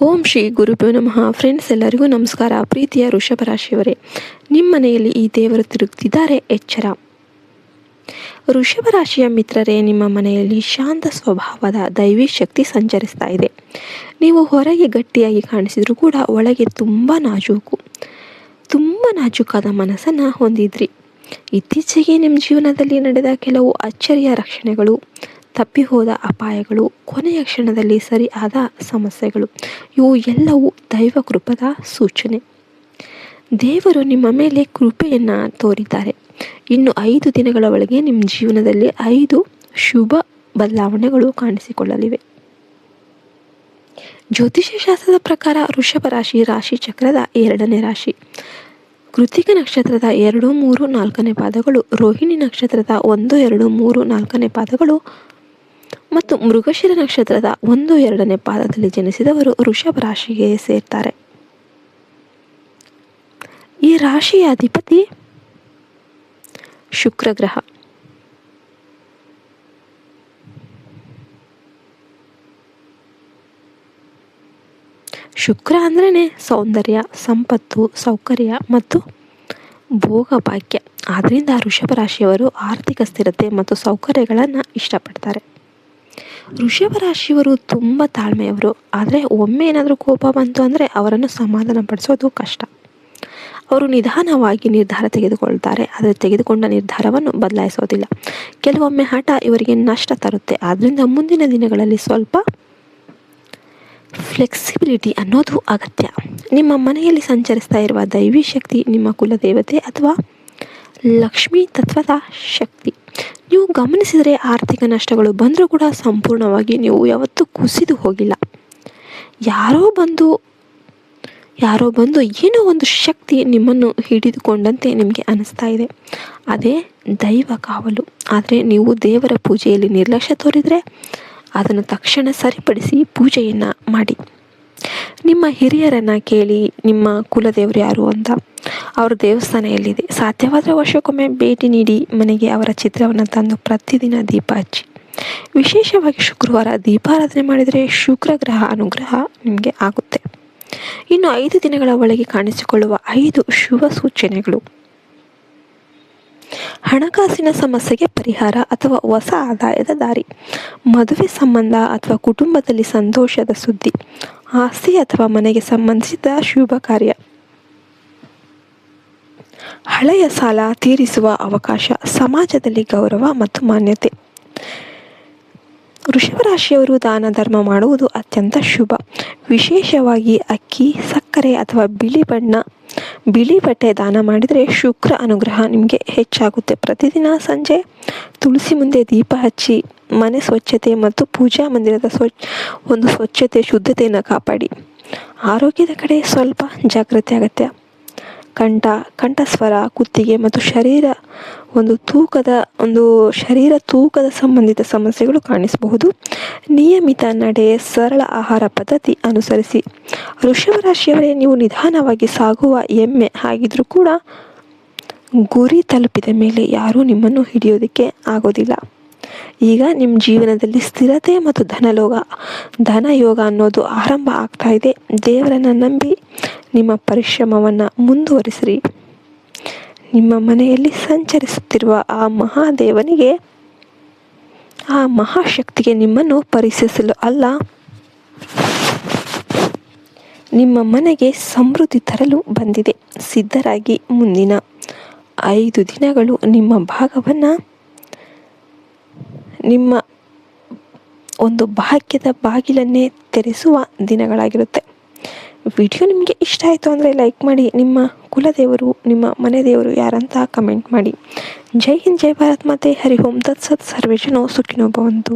ಓಂ ಶ್ರೀ ಗುರುಭ್ಯೋ ನಮಃ. ಫ್ರೆಂಡ್ಸ್, ಎಲ್ಲರಿಗೂ ನಮಸ್ಕಾರ. ಪ್ರೀತಿಯ ವೃಷಭ ರಾಶಿಯವರೇ, ನಿಮ್ಮ ಮನೆಯಲ್ಲಿ ಈ ದೇವರು ತಿರುಗುತ್ತಿದ್ದಾರೆ, ಎಚ್ಚರ. ವೃಷಭ ರಾಶಿಯ ಮಿತ್ರರೇ, ನಿಮ್ಮ ಮನೆಯಲ್ಲಿ ಶಾಂತ ಸ್ವಭಾವದ ದೈವಿ ಶಕ್ತಿ ಸಂಚರಿಸ್ತಾ ಇದೆ. ನೀವು ಹೊರಗೆ ಗಟ್ಟಿಯಾಗಿ ಕಾಣಿಸಿದರೂ ಕೂಡ ಒಳಗೆ ತುಂಬ ನಾಜೂಕಾದ ಮನಸ್ಸನ್ನು ಹೊಂದಿದ್ರಿ. ಇತ್ತೀಚೆಗೆ ನಿಮ್ಮ ಜೀವನದಲ್ಲಿ ನಡೆದ ಕೆಲವು ಅಚ್ಚರಿಯ ರಕ್ಷಣೆಗಳು, ತಪ್ಪಿ ಹೋದ ಅಪಾಯಗಳು, ಕೊನೆಯ ಕ್ಷಣದಲ್ಲಿ ಸರಿಯಾದ ಸಮಸ್ಯೆಗಳು, ಇವು ಎಲ್ಲವೂ ದೈವ ಕೃಪದ ಸೂಚನೆ. ದೇವರು ನಿಮ್ಮ ಮೇಲೆ ಕೃಪೆಯನ್ನು ತೋರಿದ್ದಾರೆ. ಇನ್ನು 5 ದಿನಗಳ ಒಳಗೆ ನಿಮ್ಮ ಜೀವನದಲ್ಲಿ 5 ಶುಭ ಬದಲಾವಣೆಗಳು ಕಾಣಿಸಿಕೊಳ್ಳಲಿವೆ. ಜ್ಯೋತಿಷ್ಯ ಶಾಸ್ತ್ರದ ಪ್ರಕಾರ ವೃಷಭ ರಾಶಿ ರಾಶಿ ಚಕ್ರದ 2ನೇ ರಾಶಿ. ಕೃತಿಕ ನಕ್ಷತ್ರದ 2, 3, 4ನೇ ಪಾದಗಳು, ರೋಹಿಣಿ ನಕ್ಷತ್ರದ 1, 2, 3, 4ನೇ ಪಾದಗಳು ಮತ್ತು ಮೃಗಶಿರ ನಕ್ಷತ್ರದ 1, 2ನೇ ಪಾದದಲ್ಲಿ ಜನಿಸಿದವರು ವೃಷಭ ರಾಶಿಗೆ ಸೇರ್ತಾರೆ. ಈ ರಾಶಿಯ ಅಧಿಪತಿ ಶುಕ್ರ ಗ್ರಹ. ಶುಕ್ರ ಅಂದ್ರೇ ಸೌಂದರ್ಯ, ಸಂಪತ್ತು, ಸೌಕರ್ಯ ಮತ್ತು ಭೋಗ ಭಾಗ್ಯ. ಆದ್ದರಿಂದ ವೃಷಭ ರಾಶಿಯವರು ಆರ್ಥಿಕ ಸ್ಥಿರತೆ ಮತ್ತು ಸೌಕರ್ಯಗಳನ್ನು ಇಷ್ಟಪಡ್ತಾರೆ. ವೃಷಭ ರಾಶಿಯವರು ತುಂಬ ತಾಳ್ಮೆಯವರು. ಆದರೆ ಒಮ್ಮೆ ಏನಾದರೂ ಕೋಪ ಬಂತು ಅಂದರೆ ಅವರನ್ನು ಸಮಾಧಾನ ಪಡಿಸೋದು ಕಷ್ಟ. ಅವರು ನಿಧಾನವಾಗಿ ನಿರ್ಧಾರ ತೆಗೆದುಕೊಳ್ತಾರೆ, ಆದರೆ ತೆಗೆದುಕೊಂಡ ನಿರ್ಧಾರವನ್ನು ಬದಲಾಯಿಸೋದಿಲ್ಲ. ಕೆಲವೊಮ್ಮೆ ಹಠ ಇವರಿಗೆ ನಷ್ಟ ತರುತ್ತೆ. ಆದ್ದರಿಂದ ಮುಂದಿನ ದಿನಗಳಲ್ಲಿ ಸ್ವಲ್ಪ ಫ್ಲೆಕ್ಸಿಬಿಲಿಟಿ ಅನ್ನೋದು ಅಗತ್ಯ. ನಿಮ್ಮ ಮನೆಯಲ್ಲಿ ಸಂಚರಿಸ್ತಾ ಇರುವ ದೈವಿ ಶಕ್ತಿ ನಿಮ್ಮ ಕುಲದೇವತೆ ಅಥವಾ ಲಕ್ಷ್ಮೀ ತತ್ವದ ಶಕ್ತಿ. ನೀವು ಗಮನಿಸಿದರೆ ಆರ್ಥಿಕ ನಷ್ಟಗಳು ಬಂದರೂ ಕೂಡ ಸಂಪೂರ್ಣವಾಗಿ ನೀವು ಯಾವತ್ತೂ ಕುಸಿದು ಹೋಗಿಲ್ಲ. ಯಾರೋ ಬಂದು ಏನೋ ಒಂದು ಶಕ್ತಿ ನಿಮ್ಮನ್ನು ಹಿಡಿದುಕೊಂಡಂತೆ ನಿಮಗೆ ಅನಿಸ್ತಾ ಇದೆ. ಅದೇ ದೈವ ಕಾವಲು. ಆದರೆ ನೀವು ದೇವರ ಪೂಜೆಯಲ್ಲಿ ನಿರ್ಲಕ್ಷ್ಯ ತೋರಿದರೆ ಅದನ್ನು ತಕ್ಷಣ ಸರಿಪಡಿಸಿ ಪೂಜೆಯನ್ನು ಮಾಡಿ. ನಿಮ್ಮ ಹಿರಿಯರನ್ನು ಕೇಳಿ ನಿಮ್ಮ ಕುಲದೇವರು ಯಾರು ಅಂತ, ಅವರ ದೇವಸ್ಥಾನ ಎಲ್ಲಿದೆ, ಸಾಧ್ಯವಾದರೆ ವರ್ಷಕ್ಕೊಮ್ಮೆ ಭೇಟಿ ನೀಡಿ ಮನೆಗೆ ಅವರ ಚಿತ್ರವನ್ನು ತಂದು ಪ್ರತಿದಿನ ದೀಪ ಹಚ್ಚಿ. ವಿಶೇಷವಾಗಿ ಶುಕ್ರವಾರ ದೀಪಾರಾಧನೆ ಮಾಡಿದರೆ ಶುಕ್ರ ಗ್ರಹ ಅನುಗ್ರಹ ನಿಮಗೆ ಆಗುತ್ತೆ. ಇನ್ನು 5 ದಿನಗಳ ಒಳಗೆ ಕಾಣಿಸಿಕೊಳ್ಳುವ 5 ಶುಭ ಸೂಚನೆಗಳು. ಹಣಕಾಸಿನ ಸಮಸ್ಯೆಗೆ ಪರಿಹಾರ ಅಥವಾ ಹೊಸ ಆದಾಯದ ದಾರಿ, ಮದುವೆ ಸಂಬಂಧ ಅಥವಾ ಕುಟುಂಬದಲ್ಲಿ ಸಂತೋಷದ ಸುದ್ದಿ, ಆಸ್ತಿ ಅಥವಾ ಮನೆಗೆ ಸಂಬಂಧಿಸಿದ ಶುಭ ಕಾರ್ಯ, ಹಳೆಯ ಸಾಲ ತೀರಿಸುವ ಅವಕಾಶ, ಸಮಾಜದಲ್ಲಿ ಗೌರವ ಮತ್ತು ಮಾನ್ಯತೆ. ವೃಷಭ ರಾಶಿಯವರು ದಾನ ಧರ್ಮ ಮಾಡುವುದು ಅತ್ಯಂತ ಶುಭ. ವಿಶೇಷವಾಗಿ ಅಕ್ಕಿ, ಸಕ್ಕರೆ ಅಥವಾ ಬಿಳಿ ಬಟ್ಟೆ ದಾನ ಮಾಡಿದರೆ ಶುಕ್ರ ಅನುಗ್ರಹ ನಿಮಗೆ ಹೆಚ್ಚಾಗುತ್ತೆ. ಪ್ರತಿದಿನ ಸಂಜೆ ತುಳಸಿ ಮುಂದೆ ದೀಪ ಹಚ್ಚಿ ಮನೆ ಸ್ವಚ್ಛತೆ ಮತ್ತು ಪೂಜಾ ಮಂದಿರದ ಸ್ವಚ್ಛತೆ, ಶುದ್ಧತೆಯನ್ನು ಕಾಪಾಡಿ. ಆರೋಗ್ಯದ ಕಡೆ ಸ್ವಲ್ಪ ಜಾಗ್ರತೆ ಅಗತ್ಯ. ಕಂಠಸ್ವರ, ಕುತ್ತಿಗೆ ಮತ್ತು ಶರೀರ ತೂಕದ ಸಂಬಂಧಿತ ಸಮಸ್ಯೆಗಳು ಕಾಣಿಸಬಹುದು. ನಿಯಮಿತ ನಡೆ, ಸರಳ ಆಹಾರ ಪದ್ಧತಿ ಅನುಸರಿಸಿ. ವೃಷಭ ರಾಶಿಯವರೇ, ನೀವು ನಿಧಾನವಾಗಿ ಸಾಗುವ ಎಮ್ಮೆ ಆಗಿದ್ರೂ ಕೂಡ ಗುರಿ ತಲುಪಿದ ಮೇಲೆ ಯಾರೂ ನಿಮ್ಮನ್ನು ಹಿಡಿಯೋದಕ್ಕೆ ಆಗೋದಿಲ್ಲ. ಈಗ ನಿಮ್ಮ ಜೀವನದಲ್ಲಿ ಸ್ಥಿರತೆ ಮತ್ತು ಧನಯೋಗ ಅನ್ನೋದು ಆರಂಭ ಆಗ್ತಾ ಇದೆ. ದೇವರನ್ನು ನಂಬಿ ನಿಮ್ಮ ಪರಿಶ್ರಮವನ್ನು ಮುಂದುವರಿಸಿರಿ. ನಿಮ್ಮ ಮನೆಯಲ್ಲಿ ಸಂಚರಿಸುತ್ತಿರುವ ಆ ಮಹಾದೇವನಿಗೆ, ಆ ಮಹಾಶಕ್ತಿಗೆ ನಿಮ್ಮನ್ನು ಪರೀಕ್ಷಿಸಲು ಅಲ್ಲ, ನಿಮ್ಮ ಮನೆಗೆ ಸಮೃದ್ಧಿ ತರಲು ಬಂದಿದೆ. ಸಿದ್ಧರಾಗಿ. ಮುಂದಿನ 5 ದಿನಗಳು ನಿಮ್ಮ ಭಾಗವನ್ನು, ನಿಮ್ಮ ಒಂದು ಭಾಗ್ಯದ ಬಾಗಿಲನ್ನೇ ತೆರೆಸುವ ದಿನಗಳಾಗಿರುತ್ತೆ. ವಿಡಿಯೋ ನಿಮಗೆ ಇಷ್ಟ ಆಯಿತು ಅಂದರೆ ಲೈಕ್ ಮಾಡಿ. ನಿಮ್ಮ ಕುಲದೇವರು, ನಿಮ್ಮ ಮನೆ ದೇವರು ಯಾರಂತ ಕಮೆಂಟ್ ಮಾಡಿ. ಜೈ ಹಿಂದ್, ಜೈ ಭಾರತ್ ಮಾತೆ. ಹರಿ ಓಂ ತತ್ಸತ್. ಸರ್ವೇ ಜನೋ ಸುಖಿನೋ ಭವಂತು.